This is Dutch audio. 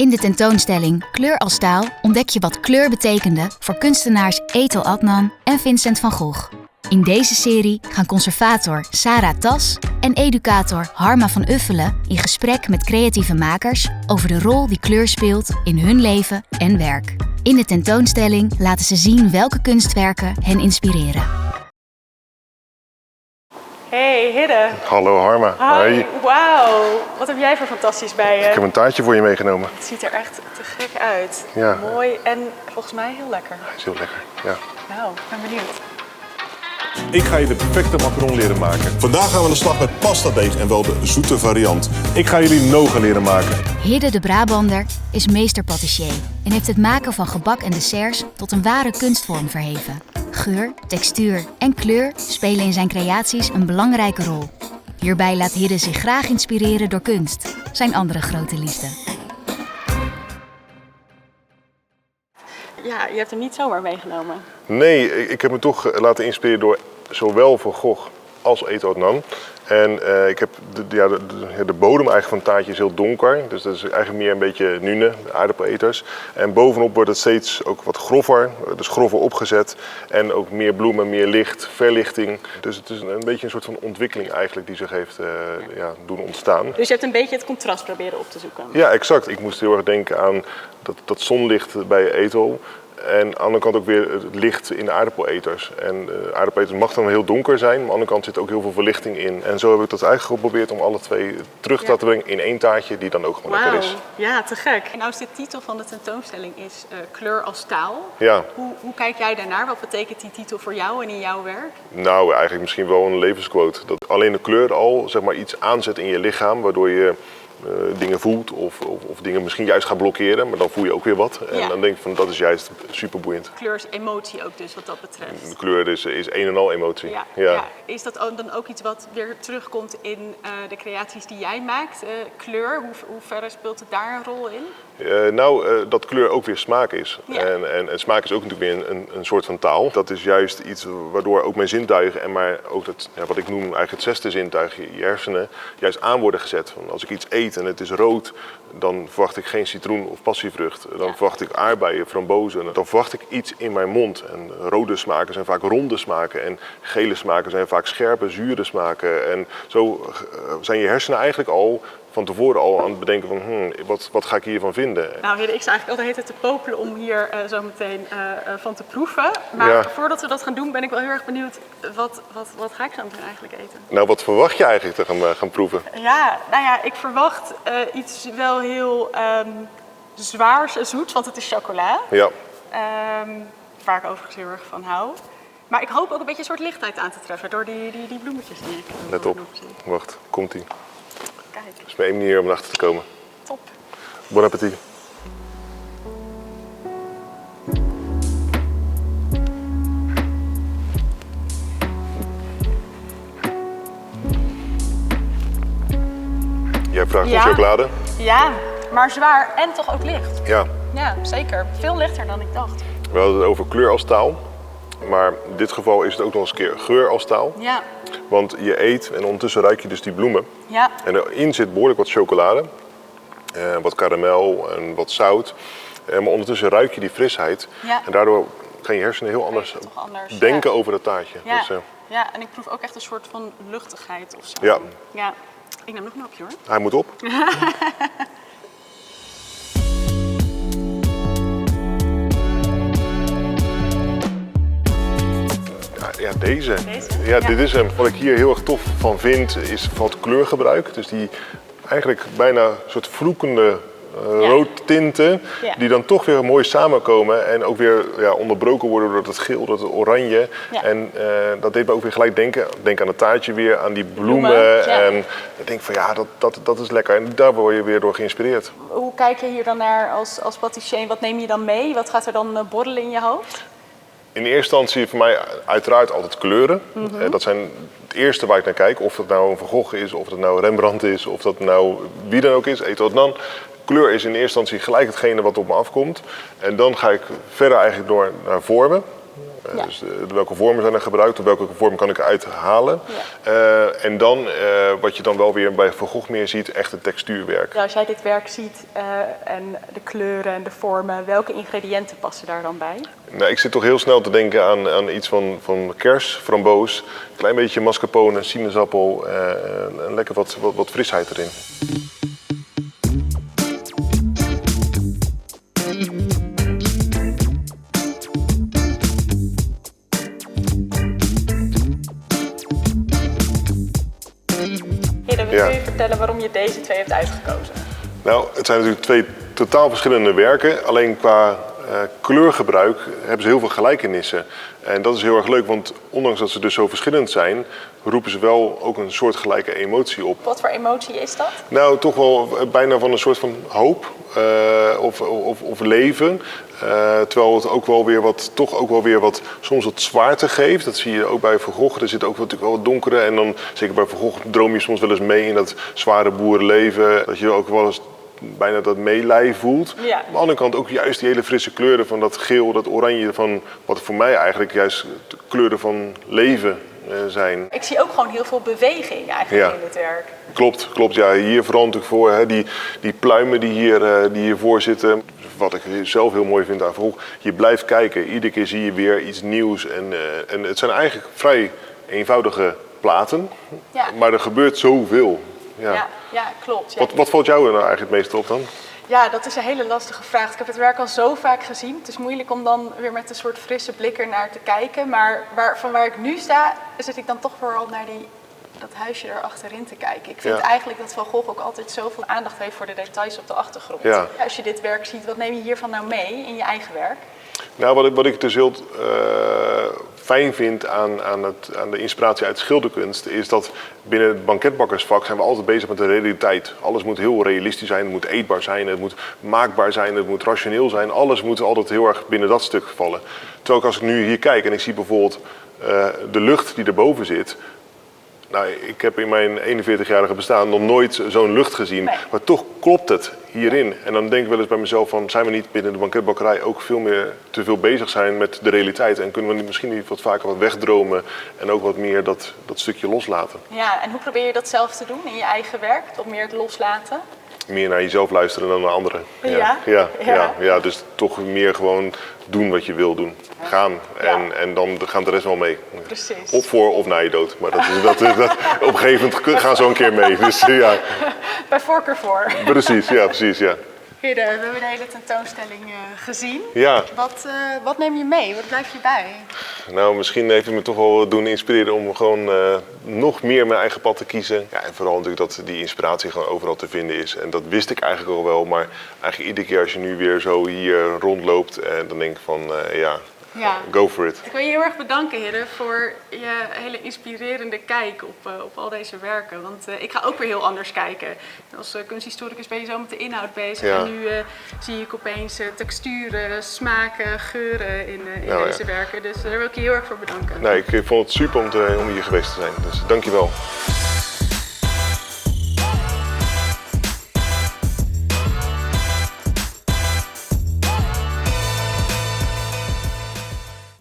In de tentoonstelling Kleur als taal ontdek je wat kleur betekende voor kunstenaars Ethel Adnan en Vincent van Gogh. In deze serie gaan conservator Sarah Tas en educator Harma van Uffelen in gesprek met creatieve makers over de rol die kleur speelt in hun leven en werk. In de tentoonstelling laten ze zien welke kunstwerken hen inspireren. Hey Hidde. Hallo Harma. Hi. Wauw, wat heb jij voor fantastisch bij je? Ik heb een taartje voor je meegenomen. Het ziet er echt te gek uit. Ja. Mooi en volgens mij heel lekker. Het is heel lekker, ja. Nou, ik ben benieuwd. Ik ga je de perfecte macaron leren maken. Vandaag gaan we aan de slag met pastadeeg en wel de zoete variant. Ik ga jullie noga leren maken. Hidde de Brabander is meester-patissier en heeft het maken van gebak en desserts tot een ware kunstvorm verheven. Geur, textuur en kleur spelen in zijn creaties een belangrijke rol. Hierbij laat Hidde zich graag inspireren door kunst, zijn andere grote liefde. Ja, je hebt hem niet zomaar meegenomen. Nee, ik heb me toch laten inspireren door zowel Van Gogh als Ethel Adnan. En ik heb de bodem eigenlijk van het taartje is heel donker. Dus dat is eigenlijk meer een beetje nune, de aardappeleters. En bovenop wordt het steeds ook wat grover, dus grover opgezet. En ook meer bloemen, meer licht, verlichting. Dus het is een beetje een soort van ontwikkeling eigenlijk die zich heeft doen ontstaan. Dus je hebt een beetje het contrast proberen op te zoeken. Ja, exact. Ik moest heel erg denken aan dat zonlicht bij Ethel. En aan de andere kant ook weer het licht in de aardappeleters. En de aardappeleters mag dan heel donker zijn, maar aan de andere kant zit ook heel veel verlichting in. En zo heb ik dat eigenlijk geprobeerd om alle twee terug te laten brengen in één taartje die dan ook gewoon lekker is. Ja, te gek. En nou is de titel van de tentoonstelling is Kleur als taal. Ja. Hoe kijk jij daarnaar? Wat betekent die titel voor jou en in jouw werk? Nou, eigenlijk misschien wel een levensquote. Dat alleen de kleur al zeg maar, iets aanzet in je lichaam, waardoor je dingen voelt of dingen misschien juist gaat blokkeren, maar dan voel je ook weer wat. En dan denk ik van dat is juist superboeiend. Kleur is emotie ook dus wat dat betreft. De kleur is een en al emotie. Ja. Is dat dan ook iets wat weer terugkomt in de creaties die jij maakt? Kleur, hoe ver speelt het daar een rol in? Dat kleur ook weer smaak is. Ja. En smaak is ook natuurlijk weer een soort van taal. Dat is juist iets waardoor ook mijn zintuigen maar ook wat ik noem eigenlijk het zesde zintuig, je hersenen, juist aan worden gezet. Van als ik iets eet en het is rood, dan verwacht ik geen citroen of passievrucht. Dan verwacht ik aardbeien, frambozen. Dan verwacht ik iets in mijn mond. En rode smaken zijn vaak ronde smaken. En gele smaken zijn vaak scherpe, zure smaken. En zo zijn je hersenen eigenlijk al van tevoren al aan het bedenken van wat ga ik hiervan vinden? Nou Hidde, ik sta eigenlijk altijd te popelen om hier zo meteen van te proeven. Maar voordat we dat gaan doen ben ik wel heel erg benieuwd, wat ga ik zo meteen eigenlijk eten? Nou, wat verwacht je eigenlijk te gaan proeven? Ja, nou ja, ik verwacht iets wel heel zwaars en zoets, want het is chocola. Ja. Waar ik overigens heel erg van hou. Maar ik hoop ook een beetje een soort lichtheid aan te treffen door die bloemetjes die ik Let op. Wacht, komt-ie. Kijk. Dat is maar één manier om erachter te komen. Top. Bon appétit. Jij vraagt om chocolade? Ja, maar zwaar en toch ook licht. Ja. Ja, zeker. Veel lichter dan ik dacht. We hadden het over kleur als taal. Maar in dit geval is het ook nog eens een keer geur als taal. Ja. Want je eet en ondertussen ruik je dus die bloemen. Ja. En erin zit behoorlijk wat chocolade, wat karamel en wat zout. Maar ondertussen ruik je die frisheid. Ja. En daardoor gaan je hersenen heel anders denken over het taartje. Ja. Dus, Ja, en ik proef ook echt een soort van luchtigheid of zo. Ja. Ja. Ik neem nog een hapje hoor. Hij moet op. Ja, deze. Ja, dit is hem. Wat ik hier heel erg tof van vind, is van het kleurgebruik. Dus die eigenlijk bijna een soort vloekende roodtinten, die dan toch weer mooi samenkomen en ook weer onderbroken worden door het geel, door het oranje. Ja. En dat deed me ook weer gelijk denken aan het taartje weer, aan die bloemen. En ik denk van dat is lekker. En daar word je weer door geïnspireerd. Hoe kijk je hier dan naar als patissier? Wat neem je dan mee? Wat gaat er dan borrelen in je hoofd? In eerste instantie voor mij uiteraard altijd kleuren. Dat zijn het eerste waar ik naar kijk. Of dat nou een Van Gogh is, of dat nou Rembrandt is, of dat nou wie dan ook is, Ethel Adnan. Kleur is in eerste instantie gelijk hetgene wat op me afkomt. En dan ga ik verder eigenlijk door naar vormen. Ja. Dus welke vormen zijn er gebruikt, of welke vorm kan ik eruit halen. Ja. En dan, wat je dan wel weer bij Van Gogh meer ziet, echt het textuurwerk. Ja, als jij dit werk ziet en de kleuren en de vormen, welke ingrediënten passen daar dan bij? Nou, ik zit toch heel snel te denken aan iets van kers, framboos, een klein beetje mascarpone, sinaasappel en lekker wat frisheid erin. Kun je vertellen waarom je deze twee hebt uitgekozen? Nou, het zijn natuurlijk twee totaal verschillende werken. Alleen qua kleurgebruik hebben ze heel veel gelijkenissen. En dat is heel erg leuk, want ondanks dat ze dus zo verschillend zijn, roepen ze wel ook een soort gelijke emotie op. Wat voor emotie is dat? Nou, toch wel bijna van een soort van hoop of leven. Terwijl het ook wel weer wat soms wat zwaarte geeft. Dat zie je ook bij Van Gogh. Er zit ook natuurlijk wel wat donkere. En dan, zeker bij Van Gogh, droom je soms wel eens mee in dat zware boerenleven. Dat je ook wel eens bijna dat meelij voelt. Ja. Aan de andere kant ook juist die hele frisse kleuren van dat geel, dat oranje. Van wat voor mij eigenlijk juist de kleuren van leven zijn. Ik zie ook gewoon heel veel beweging eigenlijk in dit werk. Klopt. Ja, hier vooral natuurlijk voor hè, die pluimen die hiervoor zitten. Wat ik zelf heel mooi vind aan Van Gogh, je blijft kijken. Iedere keer zie je weer iets nieuws. En het zijn eigenlijk vrij eenvoudige platen, maar er gebeurt zoveel. Ja, klopt. Ja. Wat valt jou er nou eigenlijk het meest op dan? Ja, dat is een hele lastige vraag. Ik heb het werk al zo vaak gezien. Het is moeilijk om dan weer met een soort frisse blik er naar te kijken. Maar van waar ik nu sta, zit ik dan toch vooral naar dat huisje daar achterin te kijken. Ik vind eigenlijk dat Van Gogh ook altijd zoveel aandacht heeft voor de details op de achtergrond. Ja. Als je dit werk ziet, wat neem je hiervan nou mee in je eigen werk? Nou, wat ik dus heel fijn vind aan de inspiratie uit schilderkunst, is dat binnen het banketbakkersvak zijn we altijd bezig met de realiteit. Alles moet heel realistisch zijn, het moet eetbaar zijn, het moet maakbaar zijn, het moet rationeel zijn. Alles moet altijd heel erg binnen dat stuk vallen. Terwijl als ik nu hier kijk en ik zie bijvoorbeeld de lucht die erboven zit. Nou, ik heb in mijn 41-jarige bestaan nog nooit zo'n lucht gezien. Nee. Maar toch klopt het hierin. En dan denk ik wel eens bij mezelf van, zijn we niet binnen de banketbakkerij ook te veel bezig zijn met de realiteit? En kunnen we misschien niet wat vaker wat wegdromen en ook wat meer dat stukje loslaten? Ja, en hoe probeer je dat zelf te doen in je eigen werk? Of meer het loslaten? Meer naar jezelf luisteren dan naar anderen. Ja, dus toch meer gewoon doen wat je wil doen. Gaan. En dan gaat de rest wel mee. Precies. Of voor of na je dood. Maar dat op een gegeven moment gaan ze een keer mee. Dus, ja. Bij voorkeur voor. Precies, ja. Hidde, we hebben de hele tentoonstelling gezien. Ja. Wat neem je mee? Wat blijft je bij? Nou, misschien heeft het me toch wel doen inspireren om gewoon nog meer mijn eigen pad te kiezen. Ja, en vooral natuurlijk dat die inspiratie gewoon overal te vinden is. En dat wist ik eigenlijk al wel, maar eigenlijk iedere keer als je nu weer zo hier rondloopt, dan denk ik van go for it. Ik wil je heel erg bedanken, Hidde, voor je hele inspirerende kijk op al deze werken. Want ik ga ook weer heel anders kijken. Als kunsthistoricus ben je zo met de inhoud bezig. Ja. En nu zie ik opeens texturen, smaken, geuren in deze werken. Dus daar wil ik je heel erg voor bedanken. Nee, ik vond het super om hier geweest te zijn. Dus dank je wel.